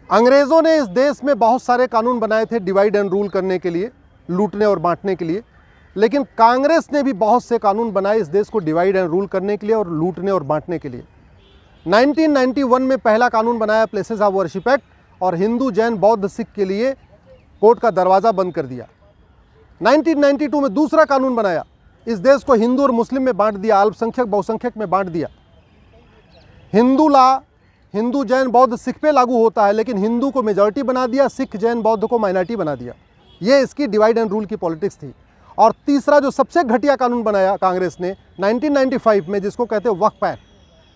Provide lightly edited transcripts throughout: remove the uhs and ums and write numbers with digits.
अंग्रेज़ों ने इस देश में बहुत सारे कानून बनाए थे डिवाइड एंड रूल करने के लिए, लूटने और बांटने के लिए, लेकिन कांग्रेस ने भी बहुत से कानून बनाए इस देश को डिवाइड एंड रूल करने के लिए और लूटने और बांटने के लिए। 1991 में पहला कानून बनाया प्लेसेस ऑफ वर्शिप एक्ट, और हिंदू, जैन, बौद्ध, सिख के लिए कोर्ट का दरवाज़ा बंद कर दिया। 1992 में दूसरा कानून बनाया, इस देश को हिंदू और मुस्लिम में बांट दिया, अल्पसंख्यक बहुसंख्यक में बांट दिया। हिंदू लॉ हिंदू, जैन, बौद्ध, सिख पे लागू होता है, लेकिन हिंदू को मेजॉरिटी बना दिया, सिख, जैन, बौद्ध को माइनॉरिटी बना दिया। ये इसकी डिवाइड एंड रूल की पॉलिटिक्स थी। और तीसरा जो सबसे घटिया कानून बनाया कांग्रेस ने 1995 में, जिसको कहते हैं वक्फ एक्ट,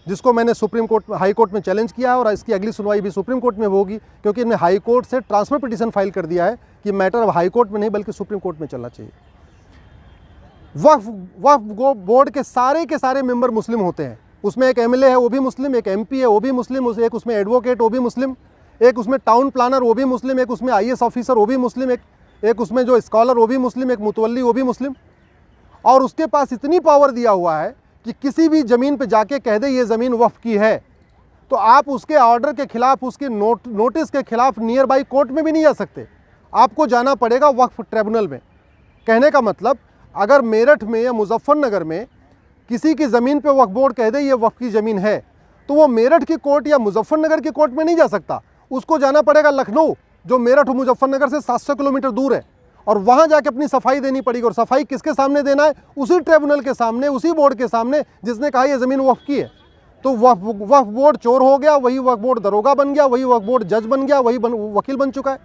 जिसको मैंने सुप्रीम कोर्ट, हाई कोर्ट में चैलेंज किया है, और इसकी अगली सुनवाई भी सुप्रीम कोर्ट में होगी, क्योंकि इन्हें हाई कोर्ट से ट्रांसफर पिटीशन फाइल कर दिया है कि मैटर अब हाई कोर्ट में नहीं बल्कि सुप्रीम कोर्ट में चलना चाहिए। वक्फ बोर्ड के सारे मेंबर मुस्लिम होते हैं। उसमें एक एमएलए है वो भी मुस्लिम, एक एमपी है वो भी मुस्लिम, एक उसमें एडवोकेट वो भी मुस्लिम, एक उसमें टाउन प्लानर वो भी मुस्लिम, एक उसमें आईएएस ऑफिसर वो भी मुस्लिम, एक उसमें जो स्कॉलर वो भी मुस्लिम, एक मुतवल्ली वो भी मुस्लिम। और उसके पास इतनी पावर दिया हुआ है कि किसी भी ज़मीन पे जाके कह दे ये ज़मीन वक्फ की है, तो आप उसके ऑर्डर के खिलाफ, उसके नोटिस के खिलाफ नियर बाई कोर्ट में भी नहीं जा सकते, आपको जाना पड़ेगा वक्फ ट्रिब्यूनल में। कहने का मतलब, अगर मेरठ में या मुजफ्फरनगर में किसी की ज़मीन पे वक्फ बोर्ड कह दे ये वक्फ की ज़मीन है, तो वो मेरठ की कोर्ट या मुजफ्फरनगर की कोर्ट में नहीं जा सकता, उसको जाना पड़ेगा लखनऊ, जो मेरठ और मुजफ्फरनगर से 700 किलोमीटर दूर है, और वहाँ जाके अपनी सफाई देनी पड़ेगी। और सफाई किसके सामने देना है? उसी ट्रिब्यूनल के सामने, उसी बोर्ड के सामने जिसने कहा ये ज़मीन वक्फ की है। तो वक्फ बोर्ड चोर हो गया, वही वक्फ बोर्ड दरोगा बन गया, वही वक्फ बोर्ड जज बन गया, वही वकील बन चुका है।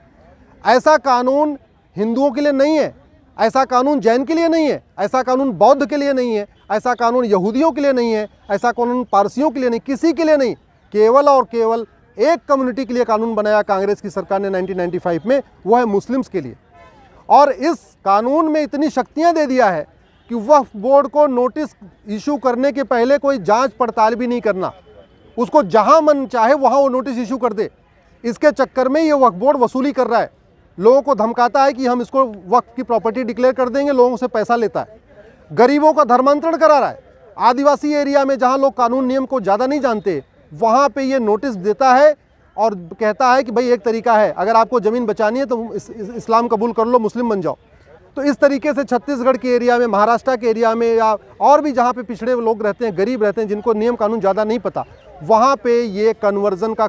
ऐसा कानून हिंदुओं के लिए नहीं है, ऐसा कानून जैन के लिए नहीं है, ऐसा कानून बौद्ध के लिए नहीं है, ऐसा कानून यहूदियों के लिए नहीं है, ऐसा कानून पारसियों के लिए नहीं, किसी के लिए नहीं, केवल और केवल एक कम्युनिटी के लिए कानून बनाया कांग्रेस की सरकार ने 1995 में, वो है मुस्लिम्स के लिए। और इस कानून में इतनी शक्तियां दे दिया है कि वक्फ बोर्ड को नोटिस इशू करने के पहले कोई जांच पड़ताल भी नहीं करना, उसको जहां मन चाहे वहां वो नोटिस इशू कर दे। इसके चक्कर में ये वक्फ बोर्ड वसूली कर रहा है, लोगों को धमकाता है कि हम इसको वक्फ की प्रॉपर्टी डिक्लेयर कर देंगे, लोगों से पैसा लेता है, गरीबों का धर्मांतरण करा रहा है। आदिवासी एरिया में जहां लोग कानून नियम को ज़्यादा नहीं जानते, वहां पे ये नोटिस देता है और कहता है कि भाई एक तरीका है, अगर आपको ज़मीन बचानी है तो इस्लाम कबूल कर लो, मुस्लिम बन जाओ। तो इस तरीके से छत्तीसगढ़ के एरिया में, महाराष्ट्र के एरिया में, या और भी जहाँ पे पिछड़े लोग रहते हैं, गरीब रहते हैं, जिनको नियम कानून ज़्यादा नहीं पता, वहाँ पे ये कन्वर्जन का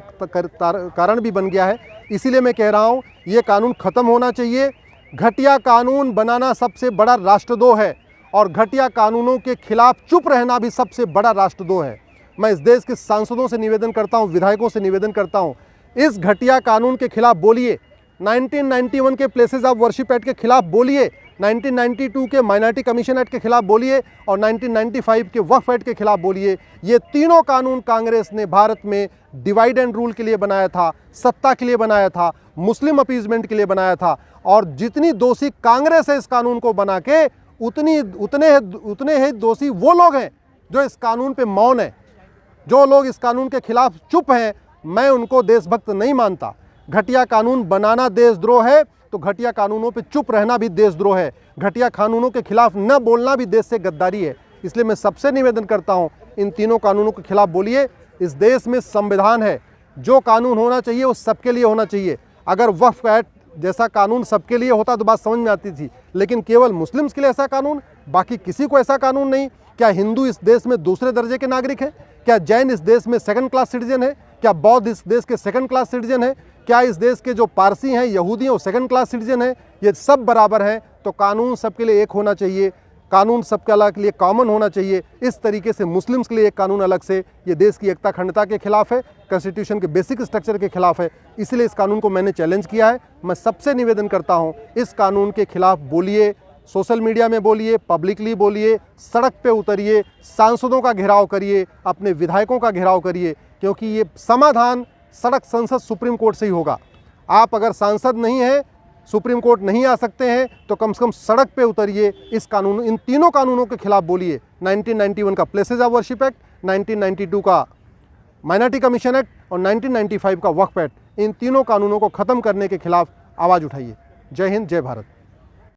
कारण भी बन गया है। इसीलिए मैं कह रहा हूँ ये कानून ख़त्म होना चाहिए। घटिया कानून बनाना सबसे बड़ा राष्ट्रद्रोह है, और घटिया कानूनों के खिलाफ चुप रहना भी सबसे बड़ा राष्ट्रद्रोह है। मैं इस देश के सांसदों से निवेदन करता हूं, विधायकों से निवेदन करता हूं, इस घटिया कानून के खिलाफ बोलिए। 1991 के प्लेसेस ऑफ वर्शिप एक्ट के खिलाफ बोलिए, 1992 के माइनॉरिटी कमीशन एक्ट के खिलाफ बोलिए, और 1995 के वक्फ एक्ट के खिलाफ बोलिए। ये तीनों कानून कांग्रेस ने भारत में डिवाइड एंड रूल के लिए बनाया था, सत्ता के लिए बनाया था, मुस्लिम अपीजमेंट के लिए बनाया था। और जितनी दोषी कांग्रेस है इस कानून को बना के, उतने ही दोषी वो लोग हैं जो इस कानून पे मौन है। जो लोग इस कानून के खिलाफ चुप हैं, मैं उनको देशभक्त नहीं मानता। घटिया कानून बनाना देशद्रोह है, तो घटिया कानूनों पे चुप रहना भी देशद्रोह है। घटिया कानूनों के खिलाफ न बोलना भी देश से गद्दारी है। इसलिए मैं सबसे निवेदन करता हूं, इन तीनों कानूनों के खिलाफ बोलिए। इस देश में संविधान है, जो कानून होना चाहिए वो सबके लिए होना चाहिए। अगर वक्फ एक्ट जैसा कानून सबके लिए होता तो बात समझ में आती थी, लेकिन केवल मुस्लिम्स के लिए ऐसा कानून, बाकी किसी को ऐसा कानून नहीं। क्या हिंदू इस देश में दूसरे दर्जे के नागरिक हैं? क्या जैन इस देश में सेकंड क्लास सिटीजन है? क्या बौद्ध इस देश के सेकंड क्लास सिटीजन है? क्या इस देश के जो पारसी हैं, यहूदी हैं, वो सेकंड क्लास सिटीजन है? ये सब बराबर हैं। तो कानून सबके लिए एक होना चाहिए, कानून सबके लिए कॉमन होना चाहिए। इस तरीके से मुस्लिम्स के लिए एक कानून अलग से, ये देश की एकता अखंडता के खिलाफ है, कॉन्स्टिट्यूशन के बेसिक स्ट्रक्चर के खिलाफ है। इसलिए इस कानून को मैंने चैलेंज किया है। मैं सबसे निवेदन करता हूँ, इस कानून के खिलाफ बोलिए, सोशल मीडिया में बोलिए, पब्लिकली बोलिए, सड़क पे उतरिए, सांसदों का घेराव करिए, अपने विधायकों का घेराव करिए, क्योंकि ये समाधान सड़क, संसद, सुप्रीम कोर्ट से ही होगा। आप अगर सांसद नहीं हैं, सुप्रीम कोर्ट नहीं आ सकते हैं, तो कम से कम सड़क पे उतरिए, इस कानून, इन तीनों कानूनों के खिलाफ बोलिए। 1991 का प्लेसेस ऑफ वर्शिप एक्ट, 1992 का माइनॉरिटी कमीशन एक्ट और 1995 का वक्फ एक्ट, इन तीनों कानूनों को ख़त्म करने के खिलाफ आवाज़ उठाइए। जय हिंद, जय भारत।